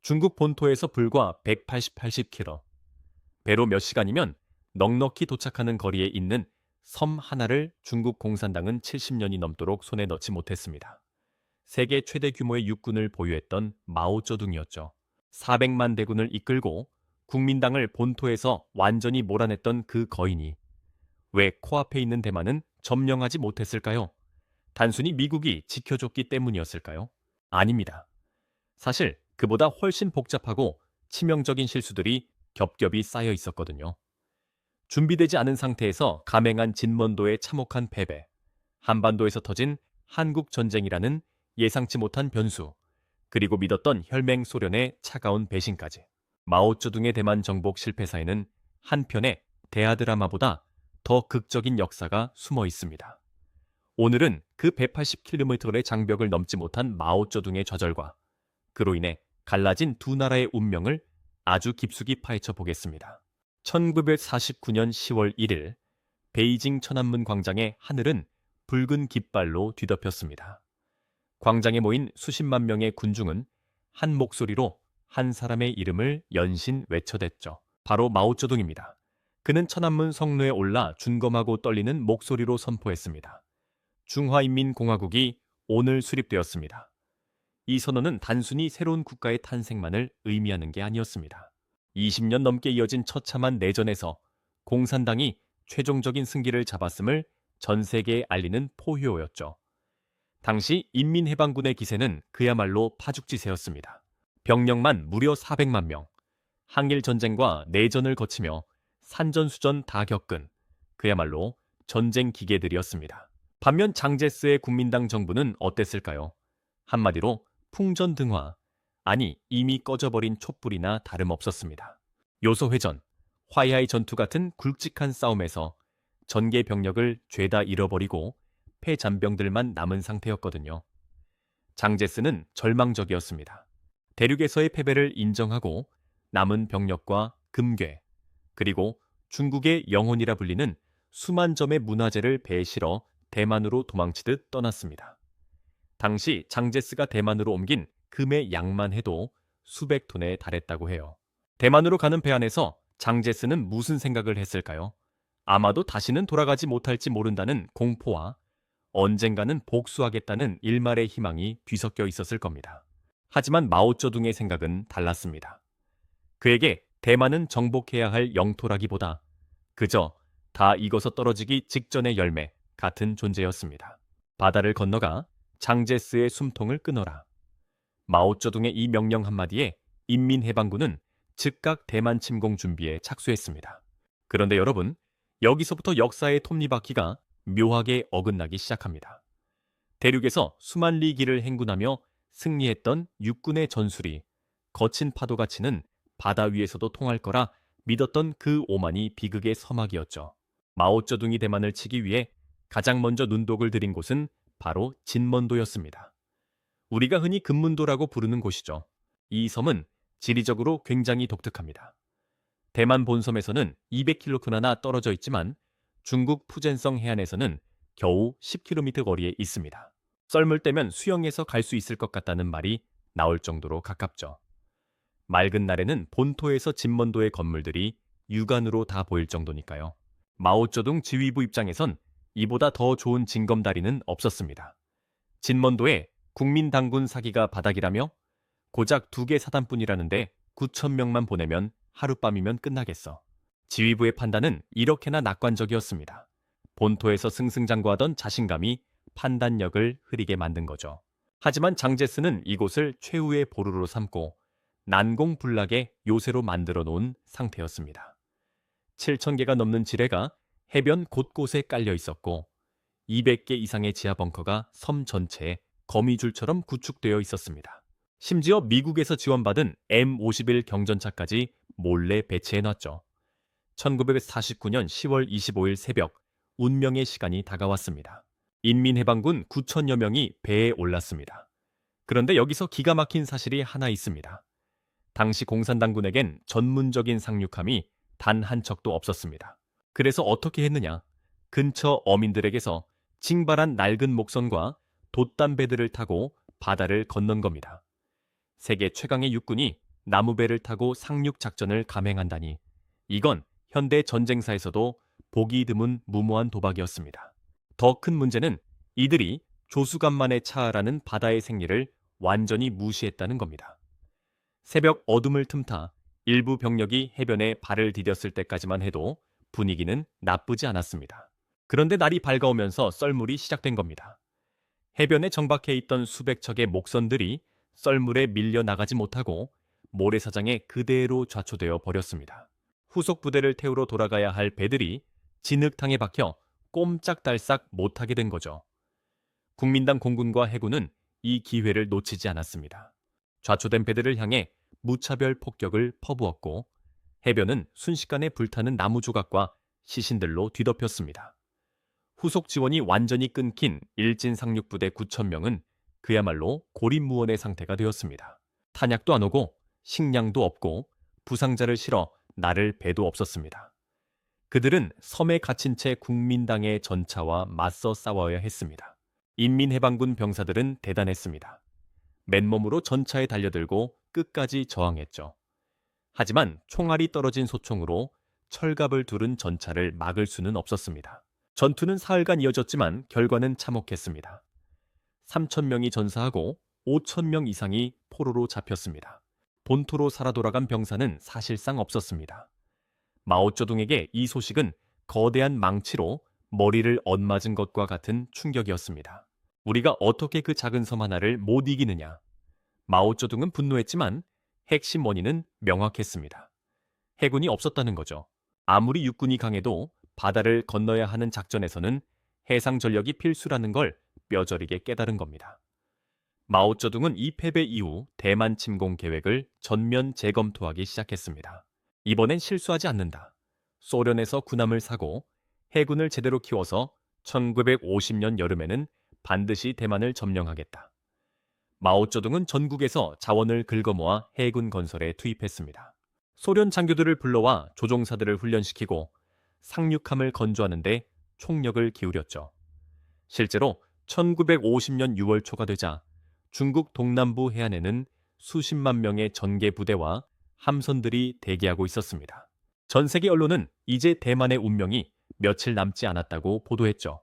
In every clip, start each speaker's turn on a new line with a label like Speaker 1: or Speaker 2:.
Speaker 1: 중국 본토에서 불과 180km, 배로 몇 시간이면 넉넉히 도착하는 거리에 있는 섬 하나를 중국 공산당은 70년이 넘도록 손에 넣지 못했습니다. 세계 최대 규모의 육군을 보유했던 마오쩌둥이었죠. 400만 대군을 이끌고 국민당을 본토에서 완전히 몰아냈던 그 거인이 왜 코앞에 있는 대만은 점령하지 못했을까요? 단순히 미국이 지켜줬기 때문이었을까요? 아닙니다. 사실 그보다 훨씬 복잡하고 치명적인 실수들이 겹겹이 쌓여 있었거든요. 준비되지 않은 상태에서 감행한 진먼도의 참혹한 패배, 한반도에서 터진 한국 전쟁이라는 예상치 못한 변수, 그리고 믿었던 혈맹 소련의 차가운 배신까지. 마오쩌둥의 대만 정복 실패사에는 한편의 대하 드라마보다 더 극적인 역사가 숨어 있습니다. 오늘은 그 180km의 장벽을 넘지 못한 마오쩌둥의 좌절과 그로 인해 갈라진 두 나라의 운명을 아주 깊숙이 파헤쳐 보겠습니다. 1949년 10월 1일 베이징 천안문 광장의 하늘은 붉은 깃발로 뒤덮였습니다. 광장에 모인 수십만 명의 군중은 한 목소리로 한 사람의 이름을 연신 외쳐댔죠. 바로 마오쩌둥입니다. 그는 천안문 성로에 올라 준검하고 떨리는 목소리로 선포했습니다. 중화인민공화국이 오늘 수립되었습니다. 이 선언은 단순히 새로운 국가의 탄생만을 의미하는 게 아니었습니다. 20년 넘게 이어진 처참한 내전에서 공산당이 최종적인 승기를 잡았음을 전 세계에 알리는 포효였죠. 당시 인민해방군의 기세는 그야말로 파죽지세였습니다. 병력만 무려 400만 명, 항일전쟁과 내전을 거치며 산전수전 다 겪은 그야말로 전쟁 기계들이었습니다. 반면 장제스의 국민당 정부는 어땠을까요? 한마디로 풍전등화, 아니 이미 꺼져버린 촛불이나 다름없었습니다. 요소회전, 화이하이 전투 같은 굵직한 싸움에서 전개 병력을 죄다 잃어버리고 폐잔병들만 남은 상태였거든요. 장제스는 절망적이었습니다. 대륙에서의 패배를 인정하고 남은 병력과 금괴, 그리고 중국의 영혼이라 불리는 수만 점의 문화재를 배에 실어 대만으로 도망치듯 떠났습니다. 당시 장제스가 대만으로 옮긴 금의 양만 해도 수백 톤에 달했다고 해요. 대만으로 가는 배 안에서 장제스는 무슨 생각을 했을까요? 아마도 다시는 돌아가지 못할지 모른다는 공포와 언젠가는 복수하겠다는 일말의 희망이 뒤섞여 있었을 겁니다. 하지만 마오쩌둥의 생각은 달랐습니다. 그에게 대만은 정복해야 할 영토라기보다 그저 다 익어서 떨어지기 직전의 열매 같은 존재였습니다. 바다를 건너가 장제스의 숨통을 끊어라. 마오쩌둥의 이 명령 한마디에 인민해방군은 즉각 대만 침공 준비에 착수했습니다. 그런데 여러분, 여기서부터 역사의 톱니바퀴가 묘하게 어긋나기 시작합니다. 대륙에서 수만 리 길을 행군하며 승리했던 육군의 전술이 거친 파도가 치는 바다 위에서도 통할 거라 믿었던 그 오만이 비극의 서막이었죠. 마오쩌둥이 대만을 치기 위해 가장 먼저 눈독을 들인 곳은 바로 진먼도였습니다. 우리가 흔히 금문도라고 부르는 곳이죠. 이 섬은 지리적으로 굉장히 독특합니다. 대만 본섬에서는 200km나 떨어져 있지만 중국 푸젠성 해안에서는 겨우 10km 거리에 있습니다. 썰물 때면 수영해서 갈 수 있을 것 같다는 말이 나올 정도로 가깝죠. 맑은 날에는 본토에서 진먼도의 건물들이 육안으로 다 보일 정도니까요. 마오쩌둥 지휘부 입장에선 이보다 더 좋은 징검다리는 없었습니다. 진먼도에 국민당군 사기가 바닥이라며 고작 2개 사단뿐이라는데 9,000명만 보내면 하룻밤이면 끝나겠어. 지휘부의 판단은 이렇게나 낙관적이었습니다. 본토에서 승승장구하던 자신감이 판단력을 흐리게 만든 거죠. 하지만 장제스는 이곳을 최후의 보루로 삼고 난공불락의 요새로 만들어 놓은 상태였습니다. 7,000개가 넘는 지뢰가 해변 곳곳에 깔려 있었고 200개 이상의 지하 벙커가 섬 전체에 거미줄처럼 구축되어 있었습니다. 심지어 미국에서 지원받은 M51 경전차까지 몰래 배치해놨죠. 1949년 10월 25일 새벽, 운명의 시간이 다가왔습니다. 인민해방군 9,000여 명이 배에 올랐습니다. 그런데 여기서 기가 막힌 사실이 하나 있습니다. 당시 공산당군에겐 전문적인 상륙함이 단 한 척도 없었습니다. 그래서 어떻게 했느냐? 근처 어민들에게서 징발한 낡은 목선과 돛담배들을 타고 바다를 건넌 겁니다. 세계 최강의 육군이 나무배를 타고 상륙 작전을 감행한다니 이건 현대 전쟁사에서도 보기 드문 무모한 도박이었습니다. 더 큰 문제는 이들이 조수간만의 차라는 바다의 생리를 완전히 무시했다는 겁니다. 새벽 어둠을 틈타 일부 병력이 해변에 발을 디뎠을 때까지만 해도 분위기는 나쁘지 않았습니다. 그런데 날이 밝아오면서 썰물이 시작된 겁니다. 해변에 정박해 있던 수백 척의 목선들이 썰물에 밀려 나가지 못하고 모래사장에 그대로 좌초되어 버렸습니다. 후속 부대를 태우러 돌아가야 할 배들이 진흙탕에 박혀 꼼짝달싹 못하게 된 거죠. 국민당 공군과 해군은 이 기회를 놓치지 않았습니다. 좌초된 배들을 향해 무차별 폭격을 퍼부었고 해변은 순식간에 불타는 나무 조각과 시신들로 뒤덮였습니다. 후속 지원이 완전히 끊긴 일진 상륙부대 9,000명은 그야말로 고립무원의 상태가 되었습니다. 탄약도 안 오고 식량도 없고 부상자를 실어 나를 배도 없었습니다. 그들은 섬에 갇힌 채 국민당의 전차와 맞서 싸워야 했습니다. 인민해방군 병사들은 대단했습니다. 맨몸으로 전차에 달려들고 끝까지 저항했죠. 하지만 총알이 떨어진 소총으로 철갑을 두른 전차를 막을 수는 없었습니다. 전투는 사흘간 이어졌지만 결과는 참혹했습니다. 3,000명이 전사하고 5,000명 이상이 포로로 잡혔습니다. 본토로 살아 돌아간 병사는 사실상 없었습니다. 마오쩌둥에게 이 소식은 거대한 망치로 머리를 엇맞은 것과 같은 충격이었습니다. 우리가 어떻게 그 작은 섬 하나를 못 이기느냐. 마오쩌둥은 분노했지만 핵심 원인은 명확했습니다. 해군이 없었다는 거죠. 아무리 육군이 강해도 바다를 건너야 하는 작전에서는 해상 전력이 필수라는 걸 뼈저리게 깨달은 겁니다. 마오쩌둥은 이 패배 이후 대만 침공 계획을 전면 재검토하기 시작했습니다. 이번엔 실수하지 않는다. 소련에서 군함을 사고 해군을 제대로 키워서 1950년 여름에는 반드시 대만을 점령하겠다. 마오쩌둥은 전국에서 자원을 긁어모아 해군 건설에 투입했습니다. 소련 장교들을 불러와 조종사들을 훈련시키고 상륙함을 건조하는 데 총력을 기울였죠. 실제로 1950년 6월 초가 되자 중국 동남부 해안에는 수십만 명의 전개 부대와 함선들이 대기하고 있었습니다. 전 세계 언론은 이제 대만의 운명이 며칠 남지 않았다고 보도했죠.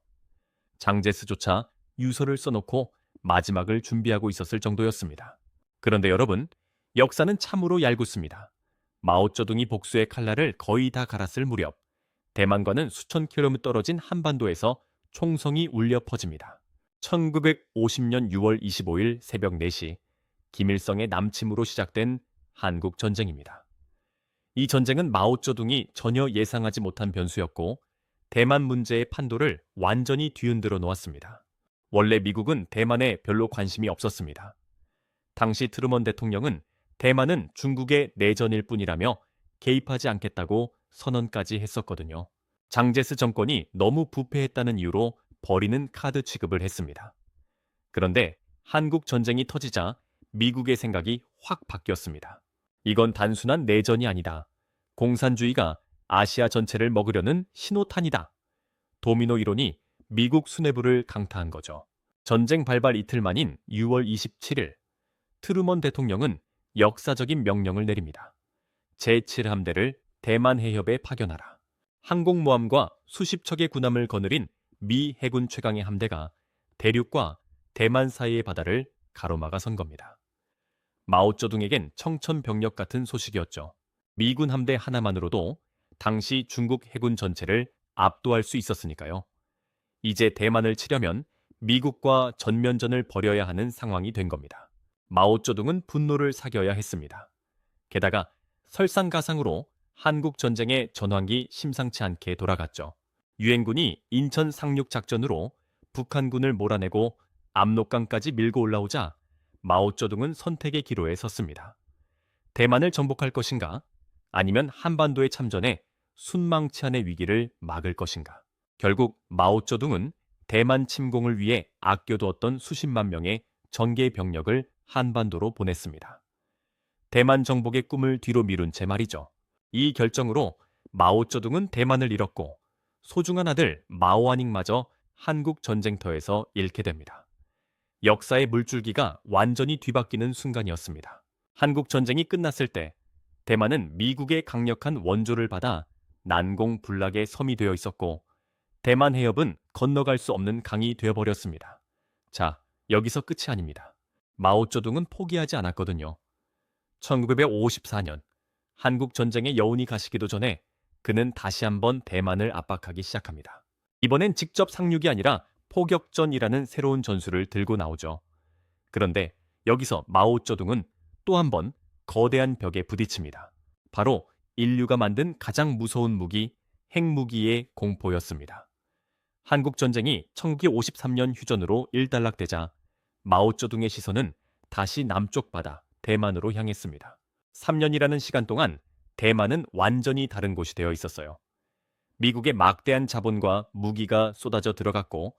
Speaker 1: 장제스조차 유서를 써놓고 마지막을 준비하고 있었을 정도였습니다. 그런데 여러분, 역사는 참으로 얄궂습니다. 마오쩌둥이 복수의 칼날을 거의 다 갈았을 무렵 대만과는 수천 킬로미터 떨어진 한반도에서 총성이 울려 퍼집니다. 1950년 6월 25일 새벽 4시 김일성의 남침으로 시작된 한국 전쟁입니다. 이 전쟁은 마오쩌둥이 전혀 예상하지 못한 변수였고 대만 문제의 판도를 완전히 뒤흔들어 놓았습니다. 원래 미국은 대만에 별로 관심이 없었습니다. 당시 트루먼 대통령은 대만은 중국의 내전일 뿐이라며 개입하지 않겠다고 선언까지 했었거든요. 장제스 정권이 너무 부패했다는 이유로 버리는 카드 취급을 했습니다. 그런데 한국 전쟁이 터지자 미국의 생각이 확 바뀌었습니다. 이건 단순한 내전이 아니다. 공산주의가 아시아 전체를 먹으려는 신호탄이다. 도미노 이론이 미국 수뇌부를 강타한 거죠. 전쟁 발발 이틀 만인 6월 27일 트루먼 대통령은 역사적인 명령을 내립니다. 제7함대를 대만 해협에 파견하라. 항공모함과 수십 척의 군함을 거느린 미 해군 최강의 함대가 대륙과 대만 사이의 바다를 가로막아 선 겁니다. 마오쩌둥에겐 청천벽력 같은 소식이었죠. 미군 함대 하나만으로도 당시 중국 해군 전체를 압도할 수 있었으니까요. 이제 대만을 치려면 미국과 전면전을 벌여야 하는 상황이 된 겁니다. 마오쩌둥은 분노를 사겨야 했습니다. 게다가 설상가상으로 한국 전쟁의 전환기 심상치 않게 돌아갔죠. 유엔군이 인천 상륙 작전으로 북한군을 몰아내고 압록강까지 밀고 올라오자 마오쩌둥은 선택의 기로에 섰습니다. 대만을 정복할 것인가? 아니면 한반도에 참전해 순망치 않의 위기를 막을 것인가? 결국 마오쩌둥은 대만 침공을 위해 아껴두었던 수십만 명의 전개 병력을 한반도로 보냈습니다. 대만 정복의 꿈을 뒤로 미룬 채 말이죠. 이 결정으로 마오쩌둥은 대만을 잃었고 소중한 아들 마오아닝마저 한국 전쟁터에서 잃게 됩니다. 역사의 물줄기가 완전히 뒤바뀌는 순간이었습니다. 한국 전쟁이 끝났을 때 대만은 미국의 강력한 원조를 받아 난공불락의 섬이 되어 있었고 대만 해협은 건너갈 수 없는 강이 되어버렸습니다. 자, 여기서 끝이 아닙니다. 마오쩌둥은 포기하지 않았거든요. 1954년 한국 전쟁의 여운이 가시기도 전에 그는 다시 한번 대만을 압박하기 시작합니다. 이번엔 직접 상륙이 아니라 포격전이라는 새로운 전술을 들고 나오죠. 그런데 여기서 마오쩌둥은 또 한 번 거대한 벽에 부딪힙니다. 바로 인류가 만든 가장 무서운 무기, 핵무기의 공포였습니다. 한국 전쟁이 1953년 휴전으로 일단락되자 마오쩌둥의 시선은 다시 남쪽 바다 대만으로 향했습니다. 3년이라는 시간 동안 대만은 완전히 다른 곳이 되어 있었어요. 미국의 막대한 자본과 무기가 쏟아져 들어갔고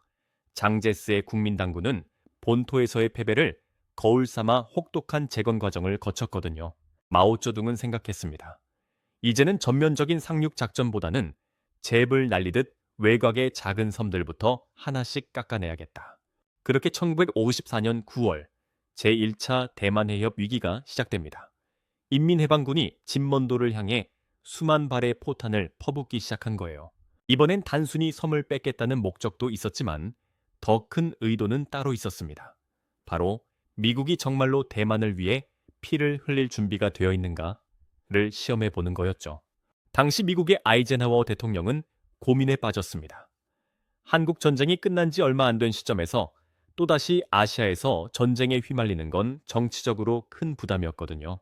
Speaker 1: 장제스의 국민당군은 본토에서의 패배를 거울 삼아 혹독한 재건 과정을 거쳤거든요. 마오쩌둥은 생각했습니다. 이제는 전면적인 상륙 작전보다는 잽을 날리듯 외곽의 작은 섬들부터 하나씩 깎아내야겠다. 그렇게 1954년 9월 제1차 대만해협 위기가 시작됩니다. 인민해방군이 진먼도를 향해 수만 발의 포탄을 퍼붓기 시작한 거예요. 이번엔 단순히 섬을 뺏겠다는 목적도 있었지만 더 큰 의도는 따로 있었습니다. 바로 미국이 정말로 대만을 위해 피를 흘릴 준비가 되어 있는가를 시험해 보는 거였죠. 당시 미국의 아이젠하워 대통령은 고민에 빠졌습니다. 한국 전쟁이 끝난 지 얼마 안 된 시점에서 또다시 아시아에서 전쟁에 휘말리는 건 정치적으로 큰 부담이었거든요.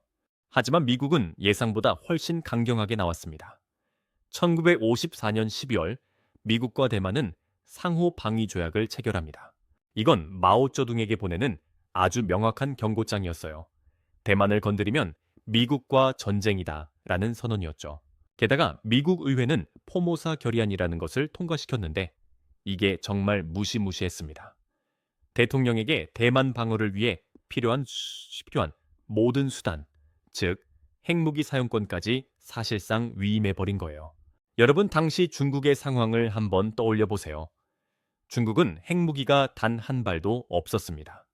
Speaker 1: 하지만 미국은 예상보다 훨씬 강경하게 나왔습니다. 1954년 12월 미국과 대만은 상호 방위 조약을 체결합니다. 이건 마오쩌둥에게 보내는 아주 명확한 경고장이었어요. 대만을 건드리면 미국과 전쟁이다 라는 선언이었죠. 게다가 미국 의회는 포모사 결의안이라는 것을 통과시켰는데 이게 정말 무시무시했습니다. 대통령에게 대만 방어를 위해 필요한 모든 수단, 즉 핵무기 사용권까지 사실상 위임해버린 거예요. 여러분 당시 중국의 상황을 한번 떠올려 보세요. 중국은 핵무기가 단 한 발도 없었습니다.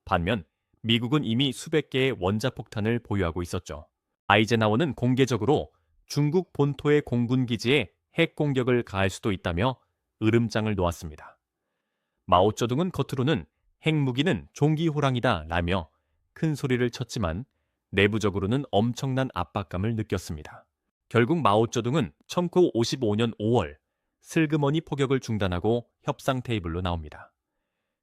Speaker 1: 반면 미국은 이미 수백 개의 원자폭탄을 보유하고 있었죠. 아이젠하워는 공개적으로 중국 본토의 공군 기지에 핵 공격을 가할 수도 있다며 으름장을 놓았습니다. 마오쩌둥은 겉으로는 핵무기는 종기호랑이다 라며 큰 소리를 쳤지만 내부적으로는 엄청난 압박감을 느꼈습니다. 결국 마오쩌둥은 1955년 5월 슬그머니 포격을 중단하고 협상 테이블로 나옵니다.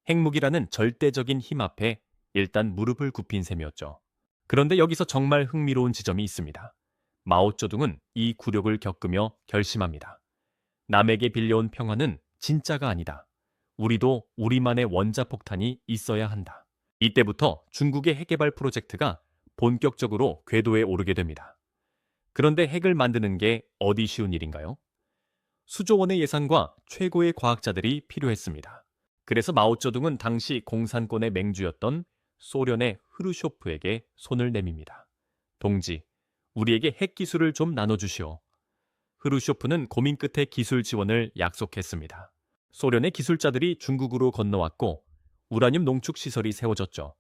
Speaker 1: 핵무기라는 절대적인 힘 앞에 일단 무릎을 굽힌 셈이었죠. 그런데 여기서 정말 흥미로운 지점이 있습니다. 마오쩌둥은 이 굴욕을 겪으며 결심합니다. 남에게 빌려온 평화는 진짜가 아니다. 우리도 우리만의 원자폭탄이 있어야 한다. 이때부터 중국의 핵개발 프로젝트가 본격적으로 궤도에 오르게 됩니다. 그런데 핵을 만드는 게 어디 쉬운 일인가요? 수조 원의 예산과 최고의 과학자들이 필요했습니다. 그래서 마오쩌둥은 당시 공산권의 맹주였던 소련의 흐르쇼프에게 손을 내밉니다. 동지, 우리에게 핵기술을 좀 나눠주시오. 흐르쇼프는 고민 끝에 기술 지원을 약속했습니다. 소련의 기술자들이 중국으로 건너왔고 우라늄 농축 시설이 세워졌죠.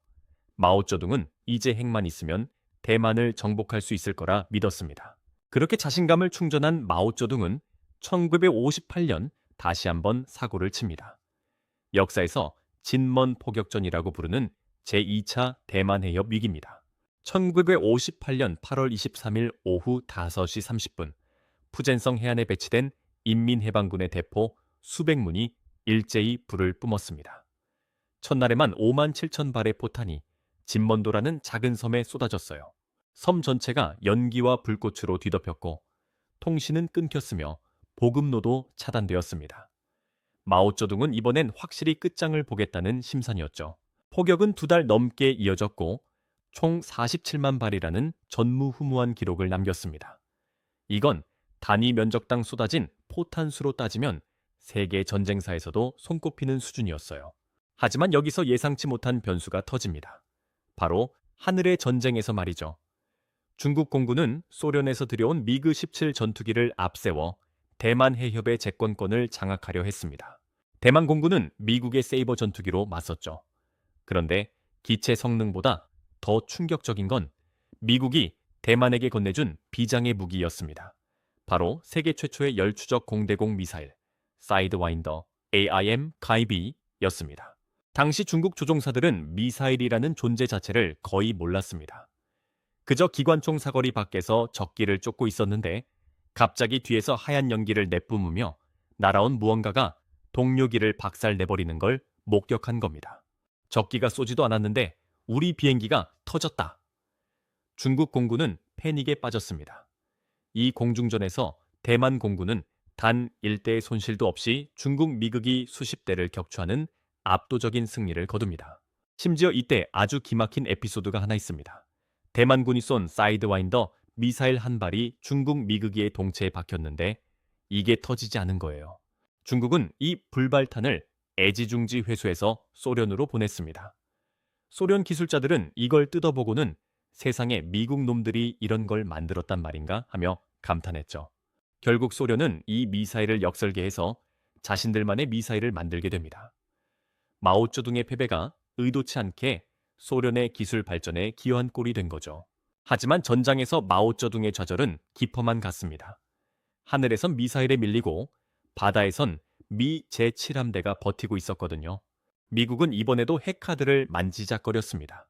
Speaker 1: 마오쩌둥은 이제 핵만 있으면 대만을 정복할 수 있을 거라 믿었습니다. 그렇게 자신감을 충전한 마오쩌둥은 1958년 다시 한번 사고를 칩니다. 역사에서 진먼 포격전이라고 부르는 제2차 대만해협 위기입니다. 1958년 8월 23일 오후 5시 30분 푸젠성 해안에 배치된 인민해방군의 대포 수백 문이 일제히 불을 뿜었습니다. 첫날에만 5만 7천 발의 포탄이 진먼도라는 작은 섬에 쏟아졌어요. 섬 전체가 연기와 불꽃으로 뒤덮였고 통신은 끊겼으며 보급로도 차단되었습니다. 마오쩌둥은 이번엔 확실히 끝장을 보겠다는 심산이었죠. 포격은 2달 넘게 이어졌고 총 47만 발이라는 전무후무한 기록을 남겼습니다. 이건 단위 면적당 쏟아진 포탄 수로 따지면 세계 전쟁사에서도 손꼽히는 수준이었어요. 하지만 여기서 예상치 못한 변수가 터집니다. 바로 하늘의 전쟁에서 말이죠. 중국 공군은 소련에서 들여온 미그 17 전투기를 앞세워 대만 해협의 제권권을 장악하려 했습니다. 대만 공군은 미국의 세이버 전투기로 맞섰죠. 그런데 기체 성능보다 더 충격적인 건 미국이 대만에게 건네준 비장의 무기였습니다. 바로 세계 최초의 열추적 공대공 미사일 사이드와인더 AIM 카이비였습니다. 당시 중국 조종사들은 미사일이라는 존재 자체를 거의 몰랐습니다. 그저 기관총 사거리 밖에서 적기를 쫓고 있었는데 갑자기 뒤에서 하얀 연기를 내뿜으며 날아온 무언가가 동료기를 박살내버리는 걸 목격한 겁니다. 적기가 쏘지도 않았는데 우리 비행기가 터졌다. 중국 공군은 패닉에 빠졌습니다. 이 공중전에서 대만 공군은 단 1대의 손실도 없이 중국 미국이 수십 대를 격추하는 압도적인 승리를 거둡니다. 심지어 이때 아주 기막힌 에피소드가 하나 있습니다. 대만군이 쏜 사이드와인더 미사일 한 발이 중국 미국기의 동체에 박혔는데 이게 터지지 않은 거예요. 중국은 이 불발탄을 애지중지 회수해서 소련으로 보냈습니다. 소련 기술자들은 이걸 뜯어보고는 세상에 미국 놈들이 이런 걸 만들었단 말인가 하며 감탄했죠. 결국 소련은 이 미사일을 역설계해서 자신들만의 미사일을 만들게 됩니다. 마오쩌둥의 패배가 의도치 않게 소련의 기술 발전에 기여한 꼴이 된 거죠. 하지만 전장에서 마오쩌둥의 좌절은 깊어만 갔습니다. 하늘에선 미사일에 밀리고 바다에선 미 제7함대가 버티고 있었거든요. 미국은 이번에도 핵카드를 만지작거렸습니다.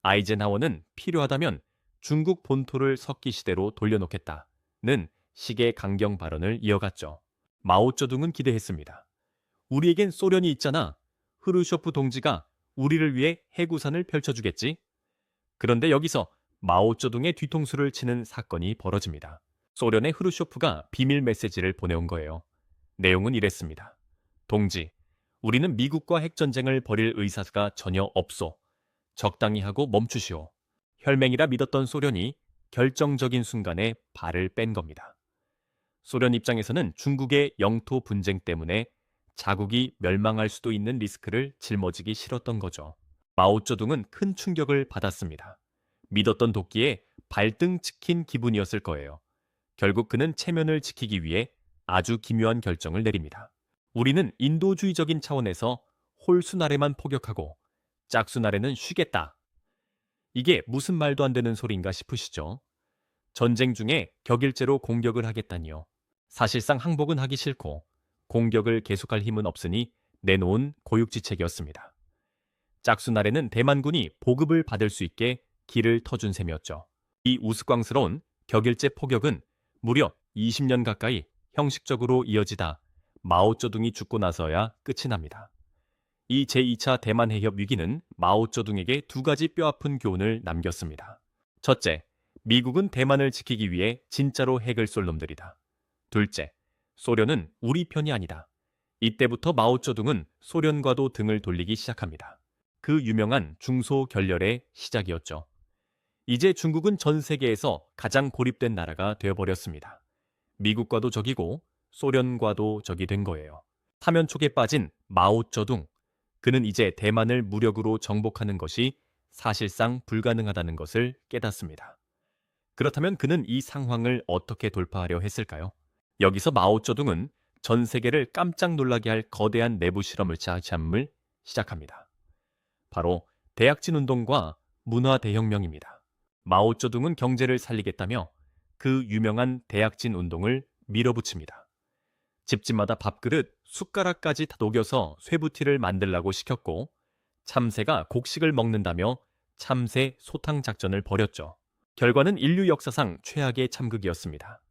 Speaker 1: 아이젠하워는 필요하다면 중국 본토를 석기 시대로 돌려놓겠다는 식의 강경 발언을 이어갔죠. 마오쩌둥은 기대했습니다. 우리에겐 소련이 있잖아. 흐르쇼프 동지가 우리를 위해 해구산을 펼쳐주겠지. 그런데 여기서 마오쩌둥의 뒤통수를 치는 사건이 벌어집니다. 소련의 흐르쇼프가 비밀 메시지를 보내온 거예요. 내용은 이랬습니다. 동지, 우리는 미국과 핵전쟁을 벌일 의사가 전혀 없소. 적당히 하고 멈추시오. 혈맹이라 믿었던 소련이 결정적인 순간에 발을 뺀 겁니다. 소련 입장에서는 중국의 영토 분쟁 때문에 자국이 멸망할 수도 있는 리스크를 짊어지기 싫었던 거죠. 마오쩌둥은 큰 충격을 받았습니다. 믿었던 도끼에 발등 찍힌 기분이었을 거예요. 결국 그는 체면을 지키기 위해 아주 기묘한 결정을 내립니다. 우리는 인도주의적인 차원에서 홀수나래만 포격하고 짝수나래는 쉬겠다. 이게 무슨 말도 안 되는 소리인가 싶으시죠? 전쟁 중에 격일제로 공격을 하겠다니요. 사실상 항복은 하기 싫고 공격을 계속할 힘은 없으니 내놓은 고육지책이었습니다. 짝수나래는 대만군이 보급을 받을 수 있게 길을 터준 셈이었죠. 이 우스꽝스러운 격일제 포격은 무려 20년 가까이 형식적으로 이어지다 마오쩌둥이 죽고 나서야 끝이 납니다. 이 제2차 대만 해협 위기는 마오쩌둥에게 두 가지 뼈아픈 교훈을 남겼습니다. 첫째, 미국은 대만을 지키기 위해 진짜로 핵을 쏠 놈들이다. 둘째, 소련은 우리 편이 아니다. 이때부터 마오쩌둥은 소련과도 등을 돌리기 시작합니다. 그 유명한 중소결렬의 시작이었죠. 이제 중국은 전 세계에서 가장 고립된 나라가 되어버렸습니다. 미국과도 적이고 소련과도 적이 된 거예요. 사면촉에 빠진 마오쩌둥. 그는 이제 대만을 무력으로 정복하는 것이 사실상 불가능하다는 것을 깨닫습니다. 그렇다면 그는 이 상황을 어떻게 돌파하려 했을까요? 여기서 마오쩌둥은 전 세계를 깜짝 놀라게 할 거대한 내부 실험을 시작합니다. 바로 대약진 운동과 문화 대혁명입니다. 마오쩌둥은 경제를 살리겠다며 그 유명한 대약진 운동을 밀어붙입니다. 집집마다 밥그릇, 숟가락까지 다 녹여서 쇠부티를 만들라고 시켰고 참새가 곡식을 먹는다며 참새 소탕 작전을 벌였죠. 결과는 인류 역사상 최악의 참극이었습니다.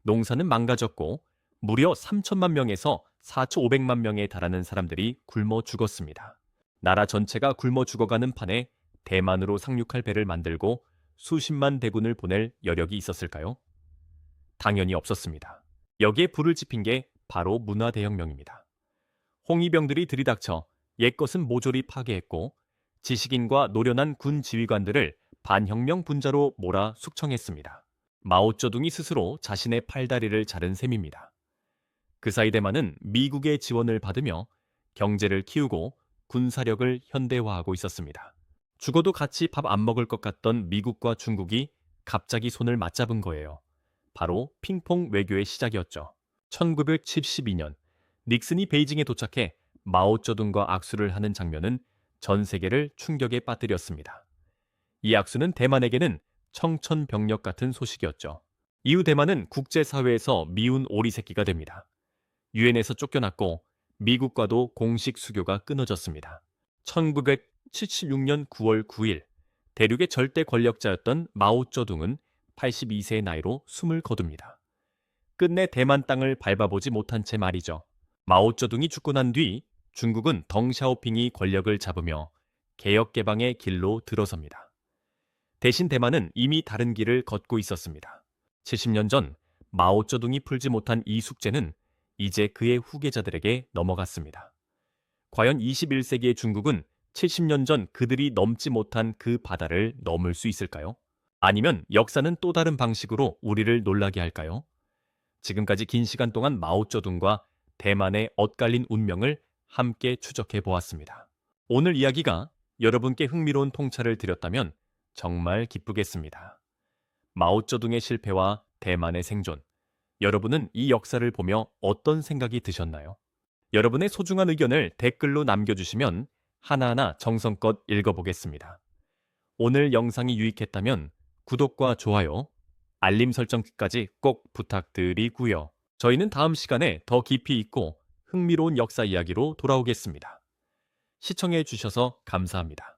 Speaker 1: 농사는 망가졌고 무려 3천만 명에서 4,500만 명에 달하는 사람들이 굶어 죽었습니다. 나라 전체가 굶어 죽어가는 판에 대만으로 상륙할 배를 만들고 수십만 대군을 보낼 여력이 있었을까요? 당연히 없었습니다. 여기에 불을 지핀 게 바로 문화대혁명입니다. 홍위병들이 들이닥쳐 옛것은 모조리 파괴했고 지식인과 노련한 군 지휘관들을 반혁명 분자로 몰아 숙청했습니다. 마오쩌둥이 스스로 자신의 팔다리를 자른 셈입니다. 그 사이 대만은 미국의 지원을 받으며 경제를 키우고 군사력을 현대화하고 있었습니다. 죽어도 같이 밥 안 먹을 것 같던 미국과 중국이 갑자기 손을 맞잡은 거예요. 바로 핑퐁 외교의 시작이었죠. 1972년 닉슨이 베이징에 도착해 마오쩌둥과 악수를 하는 장면은 전 세계를 충격에 빠뜨렸습니다. 이 악수는 대만에게는 청천벽력 같은 소식이었죠. 이후 대만은 국제사회에서 미운 오리 새끼가 됩니다. 유엔에서 쫓겨났고 미국과도 공식 수교가 끊어졌습니다. 1976년 9월 9일 대륙의 절대 권력자였던 마오쩌둥은 82세의 나이로 숨을 거둡니다. 끝내 대만 땅을 밟아보지 못한 채 말이죠. 마오쩌둥이 죽고 난 뒤 중국은 덩샤오핑이 권력을 잡으며 개혁개방의 길로 들어섭니다. 대신 대만은 이미 다른 길을 걷고 있었습니다. 70년 전 마오쩌둥이 풀지 못한 이 숙제는 이제 그의 후계자들에게 넘어갔습니다. 과연 21세기의 중국은 70년 전 그들이 넘지 못한 그 바다를 넘을 수 있을까요? 아니면 역사는 또 다른 방식으로 우리를 놀라게 할까요? 지금까지 긴 시간 동안 마오쩌둥과 대만의 엇갈린 운명을 함께 추적해 보았습니다. 오늘 이야기가 여러분께 흥미로운 통찰을 드렸다면 정말 기쁘겠습니다. 마오쩌둥의 실패와 대만의 생존, 여러분은 이 역사를 보며 어떤 생각이 드셨나요? 여러분의 소중한 의견을 댓글로 남겨주시면 하나하나 정성껏 읽어보겠습니다. 오늘 영상이 유익했다면 구독과 좋아요, 알림 설정까지 꼭 부탁드리고요. 저희는 다음 시간에 더 깊이 있고 흥미로운 역사 이야기로 돌아오겠습니다. 시청해 주셔서 감사합니다.